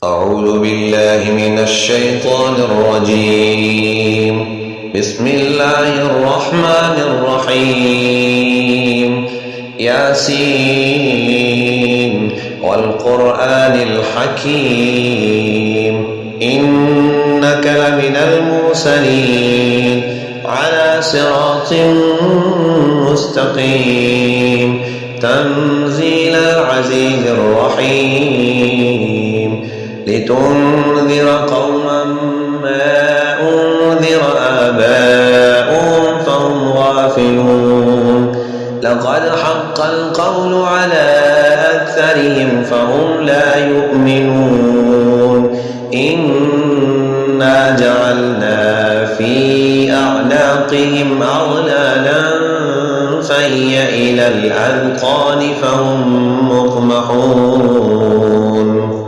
أعوذ بالله من الشيطان الرجيم. بسم الله الرحمن الرحيم. ياسين والقرآن الحكيم إنك لمن المرسلين على صراط مستقيم تنزيل العزيز الرحيم لتنذر قوما ما أنذر آباؤهم فهم غافلون لقد حق القول على أكثرهم فهم لا يؤمنون إنا جعلنا في أعناقهم أغلالا فهي إلى الأذقان فهم مقمحون